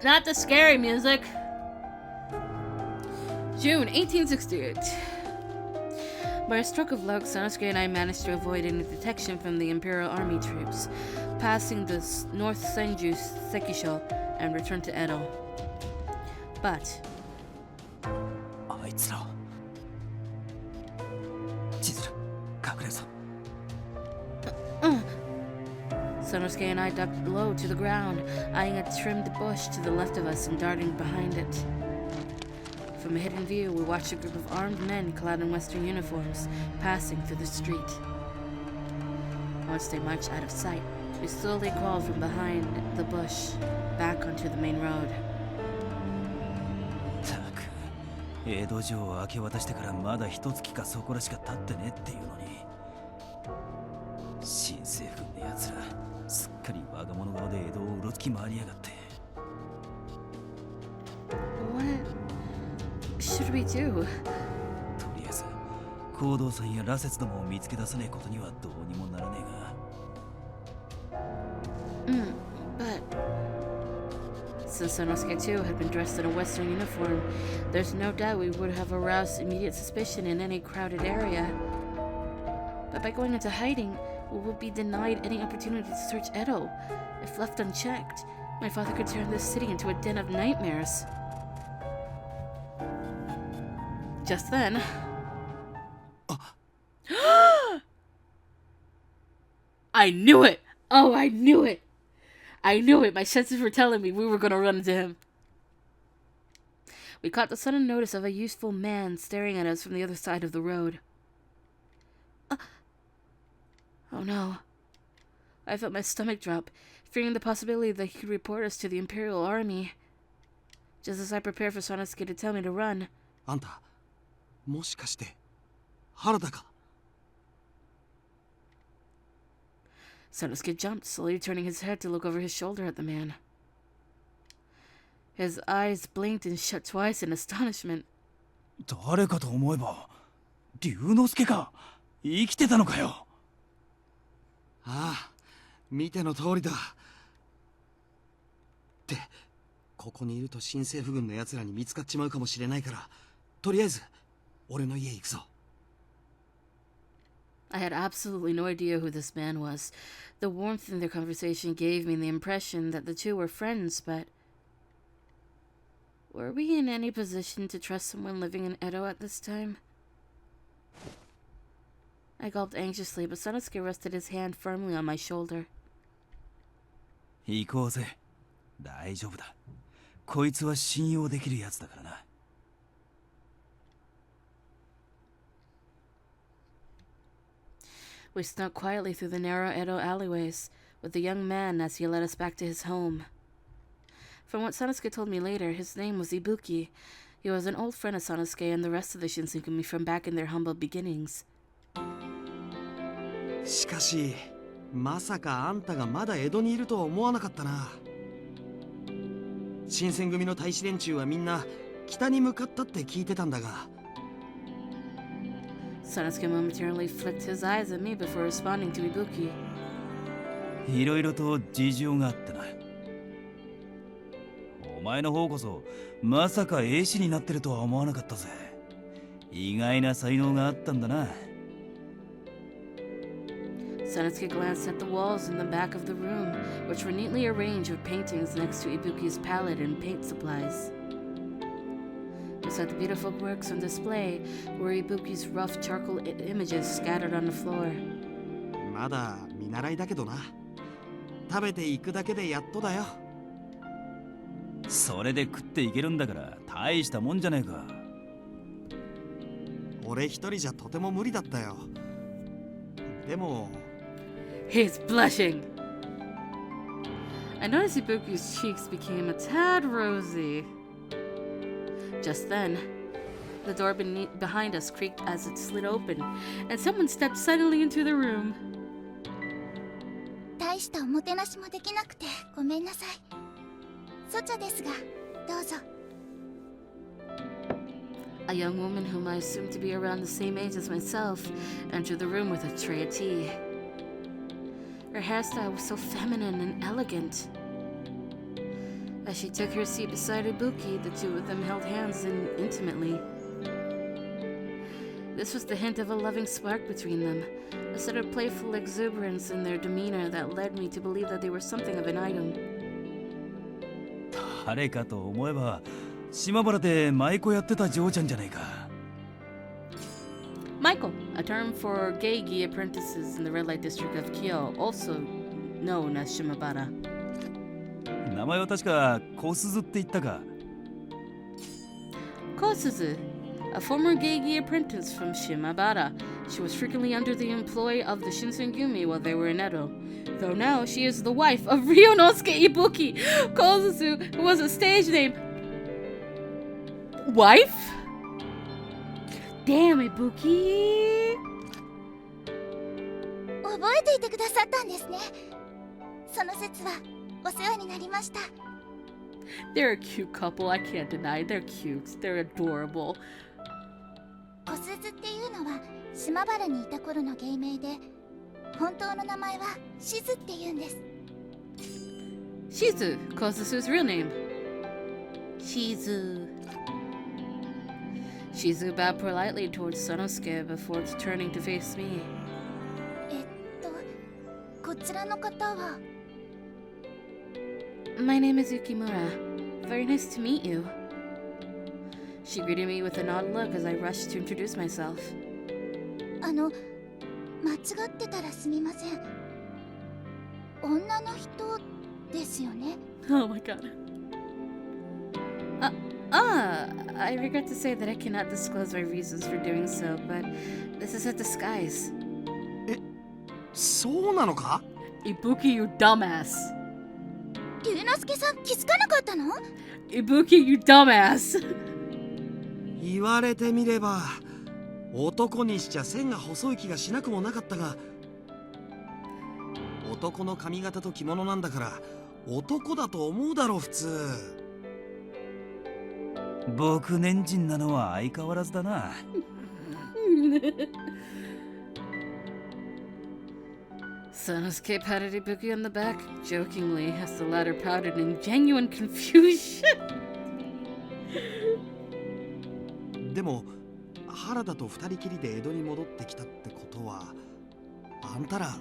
Not the scary music. June 1868. By a stroke of luck, Sanosuke and I managed to avoid any detection from the Imperial Army troops, passing the North Senju Sekisho and returned to Edo. But Sanosuke and I ducked low to the ground, eyeing a trimmed bush to the left of us and darting behind it. From a hidden view, we watched a group of armed men clad in Western uniforms passing through the street. Once they marched out of sight, we slowly crawled from behind the bush back onto the main road. 江戸城を明け渡してからまだ一月かそこらしか経ってねっていうのに新政府軍のやつらすっかり我が物顔で江戸をうろつき回りやがって What should we do? とりあえず行動さんや羅刹どもを見つけ出さねえことにはどうにもならねえが But since Sanosuke too had been dressed in a Western uniform, there's no doubt we would have aroused immediate suspicion in any crowded area. But by going into hiding, we would be denied any opportunity to search Edo. If left unchecked, my father could turn this city into a den of nightmares. Just then... I knew it! Oh, I knew it! I knew it! My senses were telling me we were going to run into him. We caught the sudden notice of a youthful man staring at us from the other side of the road. Oh no. I felt my stomach drop, fearing the possibility that he could report us to the Imperial Army. Just as I prepared for Sanosuke to tell me to run. Anta, もしかして、Haradaか? Sanosuke jumped, slowly turning his head to look over his shoulder at the man. His eyes blinked and shut twice in astonishment. 誰かと思えば、龍之介か。生きてたのかよ。ああ、見ての通りだ。って、ここにいると新政府軍の奴らに見つかっちまうかもしれないから、とりあえず、俺の家行くぞ。I had absolutely no idea who this man was. The warmth in their conversation gave me the impression that the two were friends, but... were we in any position to trust someone living in Edo at this time? I gulped anxiously, but Sanosuke rested his hand firmly on my shoulder. 行こうぜ。大丈夫だ。こいつは信用できるやつだからな。We snuck quietly through the narrow Edo alleyways, with the young man as he led us back to his home. From what Sanosuke told me later, his name was Ibuki. He was an old friend of Sanosuke and the rest of the Shinsengumi from back in their humble beginnings. しかし、まさかあんたがまだ江戸にいるとは思わなかったな。新選組の大使連中はみんな北に向かったって聞いてたんだが。Sanosuke momentarily flicked his eyes at me before responding to Ibuki. いろいろと事情があってな。お前の方こそまさか絵師になってるとは思わなかったぜ。意外な才能があったんだな。Sanosuke glanced at the walls in the back of the room, which were neatly arranged with paintings next to Ibuki's palette and paint supplies. Beside the beautiful works on display were Ibuki's rough charcoal images scattered on the floor. まだ見習いだけどな。食べていくだけでやっとだよ。それで食っていけるんだから大したもんじゃねえか。俺一人じゃとても無理だったよ。でも He's blushing. I noticed Ibuki's cheeks became a tad rosy. Just then, the door behind us creaked as it slid open, and someone stepped suddenly into the room. 大したおもてなしもできなくてごめんなさい。ソチャですが、どうぞ。A young woman whom I assumed to be around the same age as myself entered the room with a tray of tea. Her hairstyle was so feminine and elegant. I As she took her seat beside Ibuki, the two of them held hands intimately. This was the hint of a loving spark between them, a sort of playful exuberance in their demeanor that led me to believe that they were something of an item. 誰かと思えば島原で舞妓やってた嬢ちゃんじゃないか。Michael, a term for geigi apprentices in the red light district of Kyo, also known as Shimabara. 名前は確か小鈴って言ったか。Kosuzu, a former geigi apprentice from Shimabara. She was frequently under the employ of the Shinsengumi while they were in Edo. Though now she is the wife of Ryunosuke Ibuki. Kosuzu was a stage name. Wife? Damn, Ibuki! 覚えていてくださったんですね。その説はお世話になりました。They're a cute couple, I can't deny. They're cute. They're adorable. 小鈴っていうのは島原にいた頃の芸名で、本当の名前はしずって言うんです。 Shizu, Kosuzu's real name. Shizu. Shizu bowed politely towards Sanosuke before turning to face me. こちらの方は。 My name is Yukimura. Very nice to meet you. She greeted me with an odd look as I rushed to introduce myself. 間違ってたらすみません。女の人ですよね。 Oh my god. I regret to say that I cannot disclose my reasons for doing so, but this is a disguise. そうなのか？ Ibuki, you dumbass. 龍之介さん気づかなかったの？ Ibuki, you dumbass. 言われてみれば男にしちゃ線が細い気がしなくもなかったが、男の髪型と着物なんだから男だと思うだろう普通。僕年人なのは相変わらずだな。Sanosuke patted Ibuki on the back, jokingly, as the latter pouted in genuine confusion. でも原田と二人きりで江戸に戻ってきたってことは、あんたら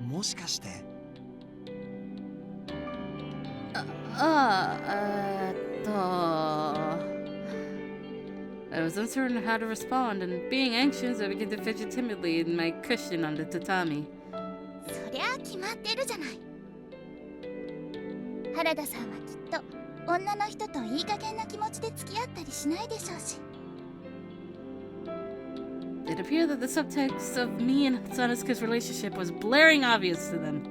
もしかして。I was uncertain of how to respond, and being anxious, I began to fidget timidly in my cushion on the tatami. そりゃあ決まってるじゃない。原田さんはきっと女の人といい加減な気持ちで付き合ったりしないでしょうし。It appeared that the subtext of me and Sanosuke's relationship was blaring obvious to them.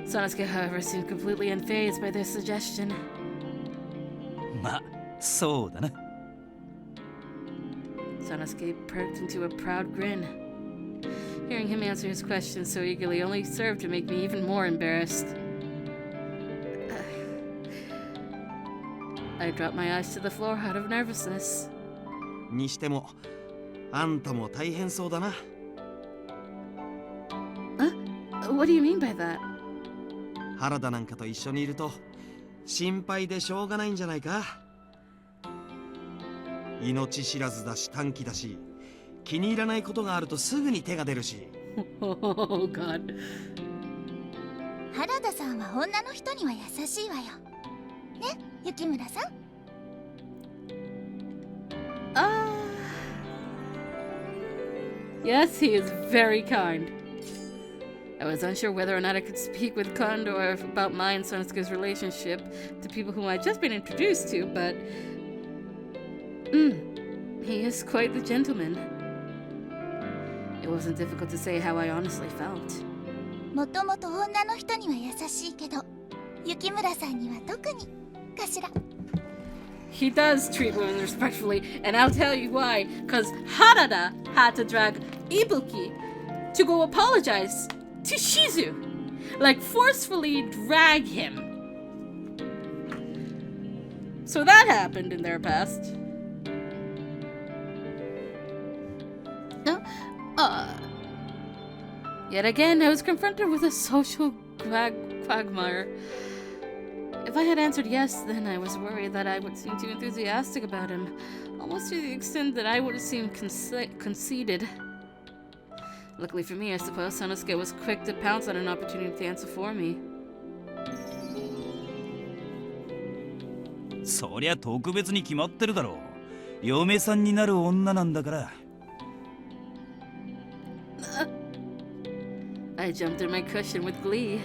Sanosuke, however, seemed completely unfazed by their suggestion. ま、そうだな。Sanosuke perked into a proud grin. Hearing him answer his question so eagerly only served to make me even more embarrassed. I dropped my eyes to the floor out of nervousness. にしてもあんたも大変そうだな。What do you mean by that? 原田なんかと一緒にいると心配でしょうがないんじゃないか。命知らずだし短気だし、気に入らないことがあるとすぐに手が出るし。Oh God. 原田さんは女の人には優しいわよ。ね、雪村さん。Yes, he is very kind. I was unsure whether or not I could speak with Condor about my and Sanosuke's relationship to people whom I'd just been introduced to, but he is quite the gentleman. It wasn't difficult to say how I honestly felt. もともと女の人には優しいけど、雪村さんには特にかしら。He does treat women respectfully, and I'll tell you why. Because Harada had to drag Ibuki to go apologize to Shizu. Like, forcefully drag him. So that happened in their past. Yet again, I was confronted with a social quagmire. If I had answered yes, then I was worried that I would seem too enthusiastic about him, almost to the extent that I would have seemed conceited. Luckily for me, I suppose, Sanosuke was quick to pounce on an opportunity to answer for me. そりゃ特別に決まってるだろう。嫁さんになる女なんだから。I jumped in my cushion with glee.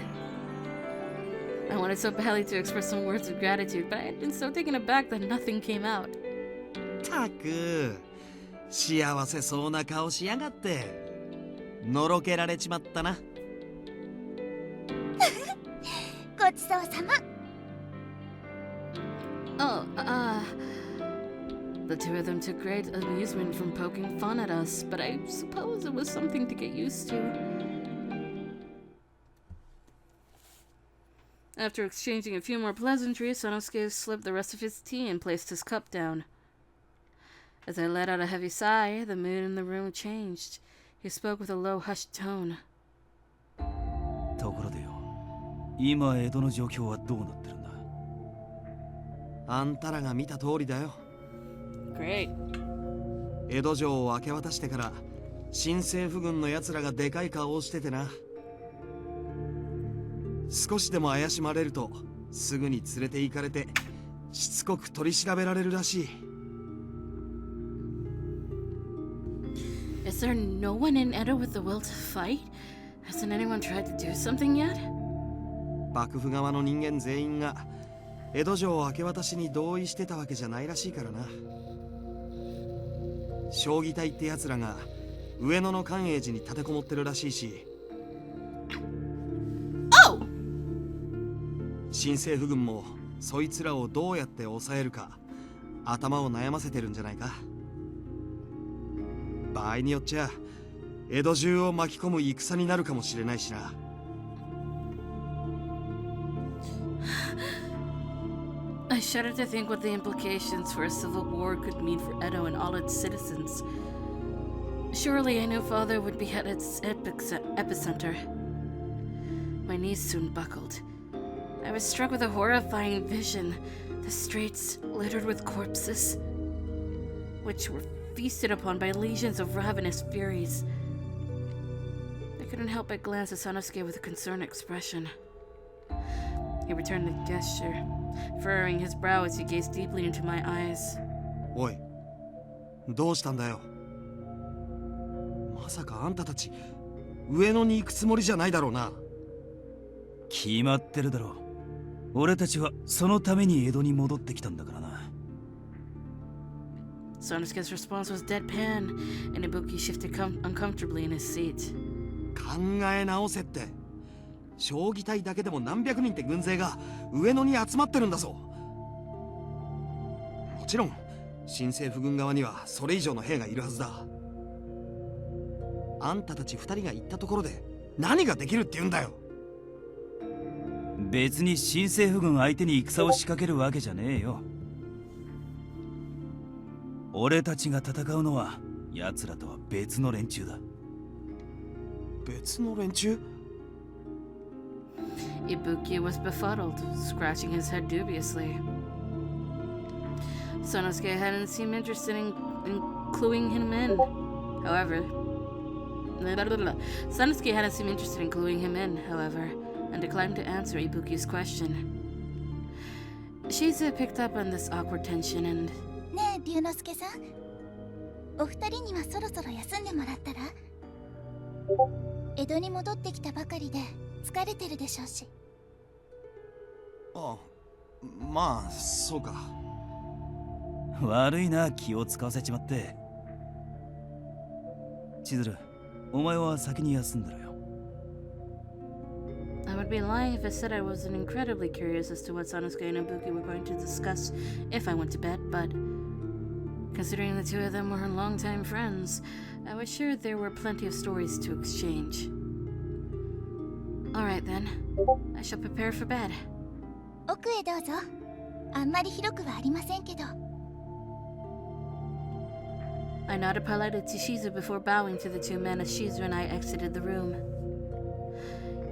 I wanted so badly to express some words of gratitude, but I had been so taken aback that nothing came out. たく幸せそうな顔しやがって。のろけられちまったな。ごちそうさま。Oh, the two of them took great amusement from poking fun at us, but I suppose it was something to get used to. After exchanging a few more pleasantries, Sanosuke slipped the rest of his tea and placed his cup down. As I let out a heavy sigh, the mood in the room changed. He spoke with a low, hushed tone. ところでよ、今江戸の状況はどうなってるんだ？あんたらが見た通りだよ。Great. 江戸城を明け渡してから新政府軍のやつらがでかい顔をしててな。少しでも怪しまれるとすぐに連れて行かれてしつこく取り調べられるらしい。Is there no one in Edo with the will to fight? Hasn't anyone tried to do something yet? 幕府側の人間全員が江戸城を明け渡しに同意してたわけじゃないらしいからな。将棋隊ってやつらが上野の寛永寺に立てこもってるらしいし。Oh! 新政府軍もそいつらをどうやって抑えるか頭を悩ませてるんじゃないか。場合によっちゃ江戸中を巻き込む戦になるかもしれないしな。I shudder to think what the implications for a civil war could mean for Edo and all its citizens. Surely I knew father would be at its epicenter. My knees soon buckled. I was struck with a horrifying vision. The streets littered with corpses, which were feasted upon by legions of ravenous furies. I couldn't help but glance at Sanosuke with a concerned expression. He returned the gesture, furrowing his brow as he gazed deeply into my eyes. おい、どうしたんだよ。まさかあんたたち上野に行くつもりじゃないだろうな。決まってるだろう。俺たちはそのために江戸に戻ってきたんだからな。Sanosuke's response was deadpan, and Ibuki shifted uncomfortably in his seat. 考え直せって。将棋隊だけでも何百人って軍勢が上野に集まってるんだぞ。もちろん新政府軍側にはそれ以上の兵がいるはずだ。あんたたち二人が行ったところで何ができるって言うんだよ。別に新政府軍相手に戦を仕掛けるわけじゃねえよ。俺たちが戦うのは奴らとは別の連中だ。別の連中？ Ibuki was befuddled, scratching his head dubiously. Sanosuke hadn't seemed interested in cluing him in. However, Sanosuke hadn't seemed interested in cluing him in, however, and declined to answer Ibuki's question. Shizu picked up on this awkward tension and... ねえ龍之介さん、お二人にはそろそろ休んでもらったら。江戸に戻ってきたばかりで疲れてるでしょうし。あ、まあそうか。悪いな、気を使わせちまって。千鶴、お前は先に休んだろよ。I would be lying if I said I wasn't incredibly curious as to what Sanosuke and Ibuki were going to discuss if I went to bed, but considering the two of them were longtime friends, I was sure there were plenty of stories to exchange. Alright then, I shall prepare for bed. 奥へどうぞ。あんまり広くはありませんけど。I nodded politely to Shizu before bowing to the two men as Shizu and I exited the room.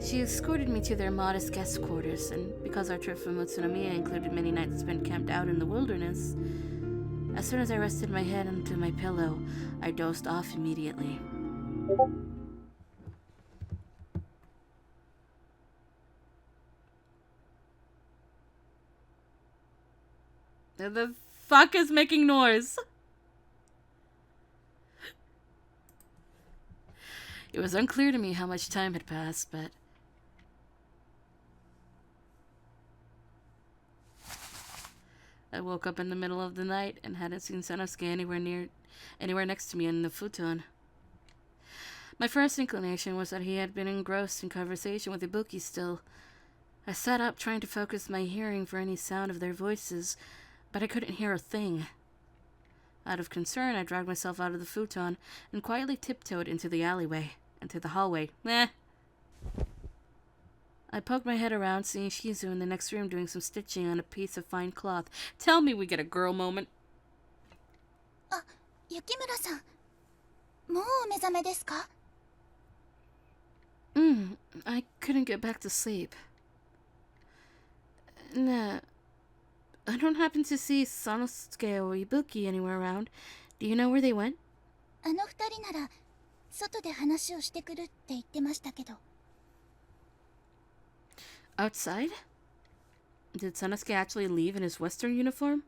She escorted me to their modest guest quarters, and because our trip from Utsunomiya included many nights spent camped out in the wilderness, as soon as I rested my head onto my pillow, I dozed off immediately. The fuck is making noise? It was unclear to me how much time had passed, but I woke up in the middle of the night and hadn't seen Sanosuke anywhere next to me in the futon. My first inclination was that he had been engrossed in conversation with Ibuki still. I sat up trying to focus my hearing for any sound of their voices, but I couldn't hear a thing. Out of concern, I dragged myself out of the futon and quietly tiptoed into the hallway. I poked my head around, seeing Shizu in the next room doing some stitching on a piece of fine cloth. Tell me we get a girl moment. あ、雪村さん。もうお目覚めですか? I couldn't get back to sleep. Nah, I don't happen to see Sanosuke or Ibuki anywhere around. Do you know where they went? あの二人なら外で話をしてくるって言ってましたけど。Outside? Did Sanosuke actually leave in his Western uniform?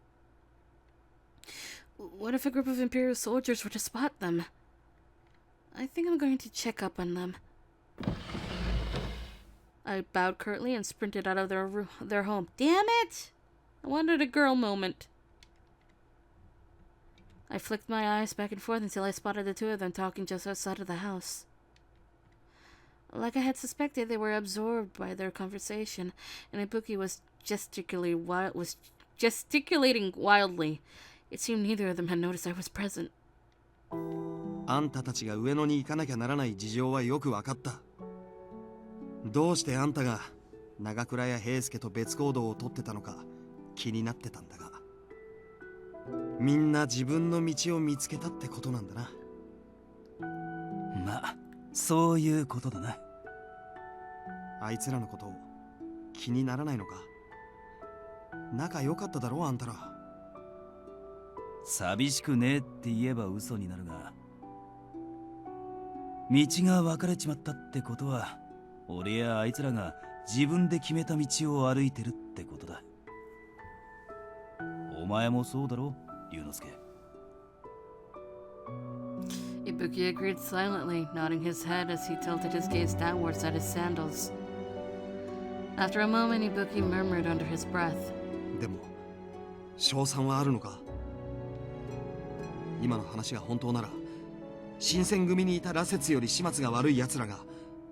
What if a group of Imperial soldiers were to spot them? I think I'm going to check up on them. I bowed curtly and sprinted out of their home. Damn it! I wanted a girl moment. I flicked my eyes back and forth until I spotted the two of them talking just outside of the house. Like I had suspected, they were absorbed by their conversation, and Ibuki was gesticulating wildly. It seemed neither of them had noticed I was present. あんたたちが上野に行かなきゃならない事情はよくわかった。どうしてあんたが長倉や平助と別行動をとってたのか気になってたんだが、みんな自分の道を見つけたってことなんだな。まあ、そういうことだな。あいつらのこと気にならないのか。仲良かっただろうあんたら。寂しくねえって言えば嘘になるが、道が分かれちまったってことは、俺やあいつらが自分で決めた道を歩いてるってことだ。お前もそうだろ、龍之介。Ibuki agreed silently, nodding his head as he tilted his gaze downwards at his sandals. After a moment, Ibuki murmured under his breath. でも、勝算はあるのか。今の話が本当なら、新選組にいた羅刹より始末が悪い奴らが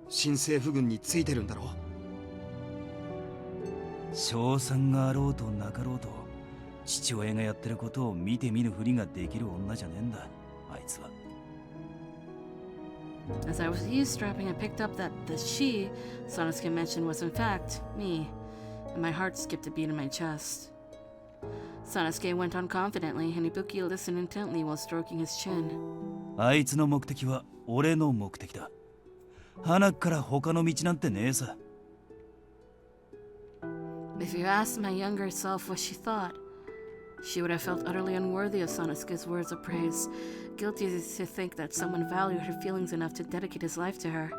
新政府軍についてるんだろう。勝算があろうとなかろうと、父親がやってることを見て見ぬふりができる女じゃねえんだ、あいつは。As I was eavesdropping, I picked up that the she Sanosuke mentioned was in fact me, and my heart skipped a beat in my chest. Sanosuke went on confidently, and Ibuki listened intently while stroking his chin. あいつの目的は俺の目的だ。鼻から他の道なんてねえさ。If you asked my younger self what she thought, she would have felt utterly unworthy of Sanosuke's words of praise, guilty to think that someone valued her feelings enough to dedicate his life to her.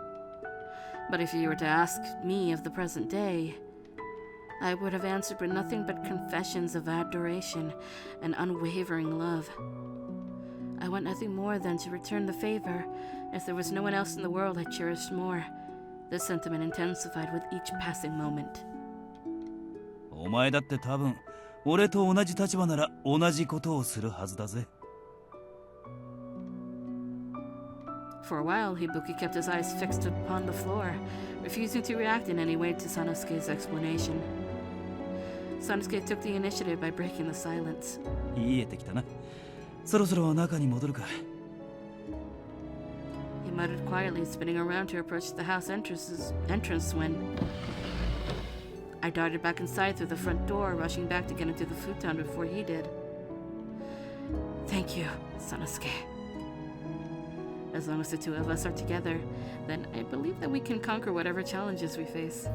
But if you were to ask me of the present day, I would have answered with nothing but confessions of adoration and unwavering love. I want nothing more than to return the favor, if there was no one else in the world I cherished more. This sentiment intensified with each passing moment. お前だって多分俺と同じ立場なら同じことをするはずだぜ。For a while, Ibuki kept his eyes fixed upon the floor, refusing to react in any way to Sanosuke's explanation. Sanosuke took the initiative by breaking the silence. 言えてきたな。そろそろ中に戻るか。He muttered quietly, spinning around to approach the house entrance when I darted back inside through the front door, rushing back to get into the futon before he did. Thank you, Sanosuke. As long as the two of us are together, then I believe that we can conquer whatever challenges we face.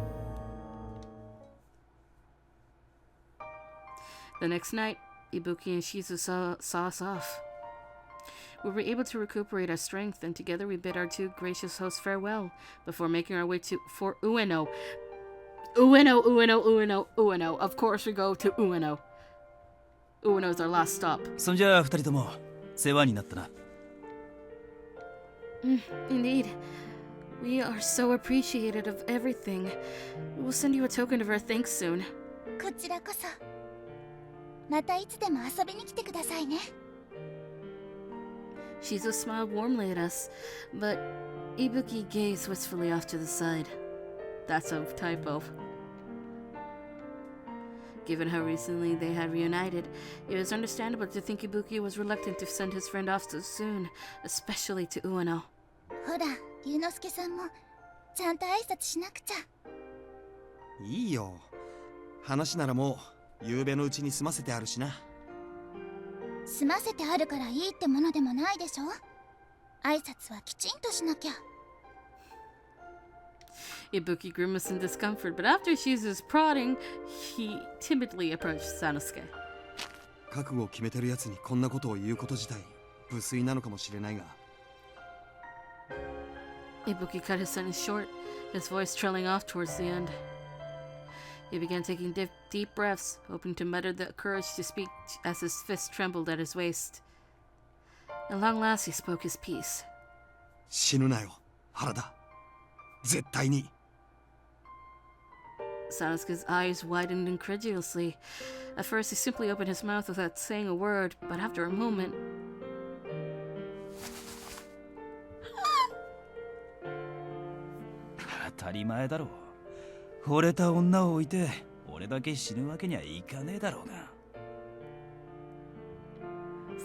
The next night, Ibuki and Shizu saw us off. We were able to recuperate our strength, and together we bid our two gracious hosts farewell before making our way for Ueno. Ueno. Of course we go to Ueno. Ueno is our last stop. そんじゃあ二人とも世話になったな。Indeed. We are so appreciative of everything. We'll send you a token of our thanks soon. こちらこそまたいつでも遊びに来てくださいね。 Shizu smiled warmly at us, but Ibuki gazed wistfully off to the side. That's a typo. Given how recently they had reunited, it was understandable to think Ibuki was reluctant to send his friend off so soon, especially to Ueno. ほら、龍之介さんもちゃんと挨拶しなくちゃ。いいよ。話ならもう夕べのうちに済ませてあるしな。済ませてあるからいいってものでもないでしょ。挨拶はきちんとしなきゃ。Ibuki grimaced in discomfort, but after Shizu's prodding, he timidly approached Sanosuke. 覚悟を決めてるやつにこんなことを言うこと自体無粋なのかもしれないが。Ibuki cut his sentence short, his voice trailing off towards the end. He began taking deep breaths, hoping to mutter the courage to speak as his fist trembled at his waist. At long last, he spoke his piece. 死ぬなよ、原田。絶対に。Sanosuke's eyes widened incredulously. At first, he simply opened his mouth without saying a word, but after a moment... 当たり前だろう。惚れた女を置いて俺だけ死ぬわけにはいかねえだろうが。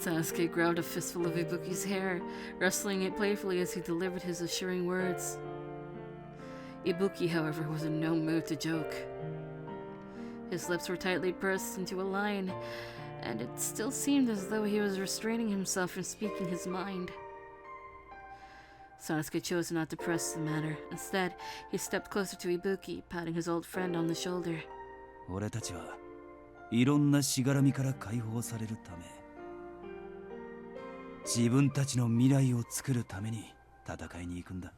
Sanosuke grabbed a fistful of Ibuki's hair, rustling it playfully as he delivered his assuring words. Ibuki, however, was in no mood to joke. His lips were tightly pursed into a line, and it still seemed as though he was restraining himself from speaking his mind. Sanosuke chose not to press the matter. Instead, he stepped closer to Ibuki, patting his old friend on the shoulder. 俺たちはいろんなしがらみから解放されるため、自分たちの未来を作るために戦いに行くんだ。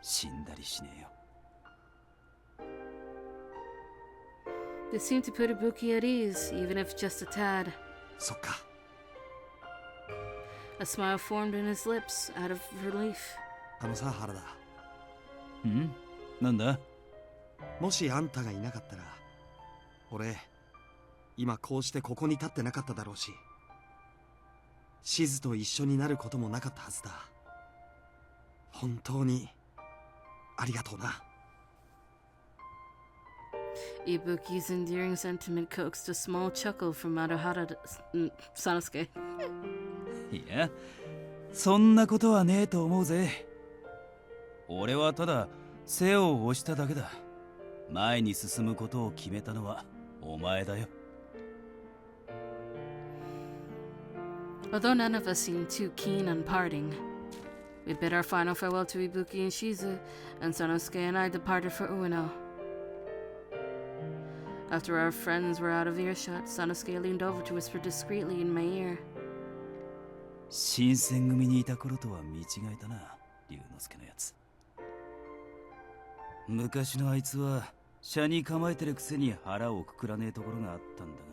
死んだりしねえよ。This seemed to put Ibuki at ease, even if just a tad. そっか。A smile formed in his lips, out of relief. あのさ、原田。ん？なんだ？もしあんたがいなかったら、俺、今こうしてここに立ってなかっただろうし、シズと一緒になることもなかったはずだ。本当にありがとうな。Ibuki's endearing sentiment coaxed a small chuckle from Harada, Sanosuke. いや、そんなことはねえと思うぜ。俺はただ背を押しただけだ。前に進むことを決めたのはお前だよ。Although none of us seemed too keen on parting, we bid our final farewell to Ibuki and Shizu, and Sanosuke and I departed for Ueno. After our friends were out of earshot, Sanosuke leaned over to whisper discreetly in my ear. 新選組にいた頃とは見違えたな、龍之介のやつ。昔のあいつは車に構えてるくせに腹をくくらねえところがあったんだが。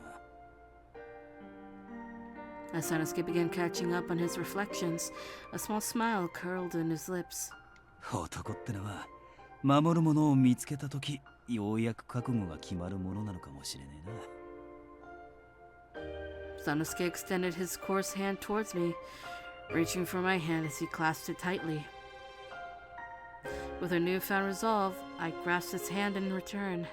As Sanosuke began catching up on his reflections, a small smile curled in his lips. 男ってのは守るものを見つけたとき、ようやく覚悟が決まるものなのかもしれねえな。Sanosuke extended his coarse hand towards me, reaching for my hand as he clasped it tightly. With a newfound resolve, I grasped his hand in return.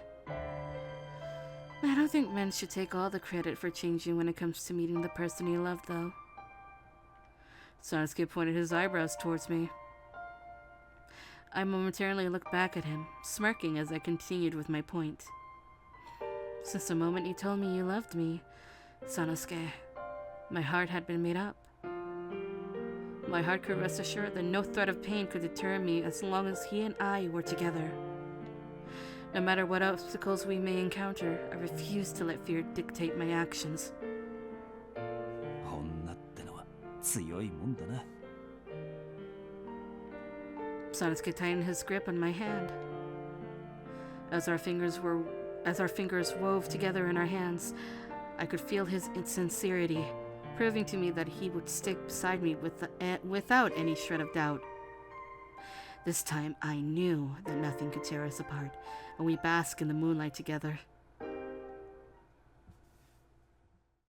I don't think men should take all the credit for changing when it comes to meeting the person you love, though. Sanosuke pointed his eyebrows towards me. I momentarily looked back at him, smirking as I continued with my point. Since the moment you told me you loved me, Sanosuke, my heart had been made up. My heart could rest assured that no threat of pain could deter me as long as he and I were together. No matter what obstacles we may encounter, I refuse to let fear dictate my actions. 女ってのは強いもんだな。Sanosuke tightened his grip on my hand. As our fingers wove together in our hands, I could feel his sincerity, proving to me that he would stick beside me without any shred of doubt. This time I knew that nothing could tear us apart, and we basked in the moonlight together.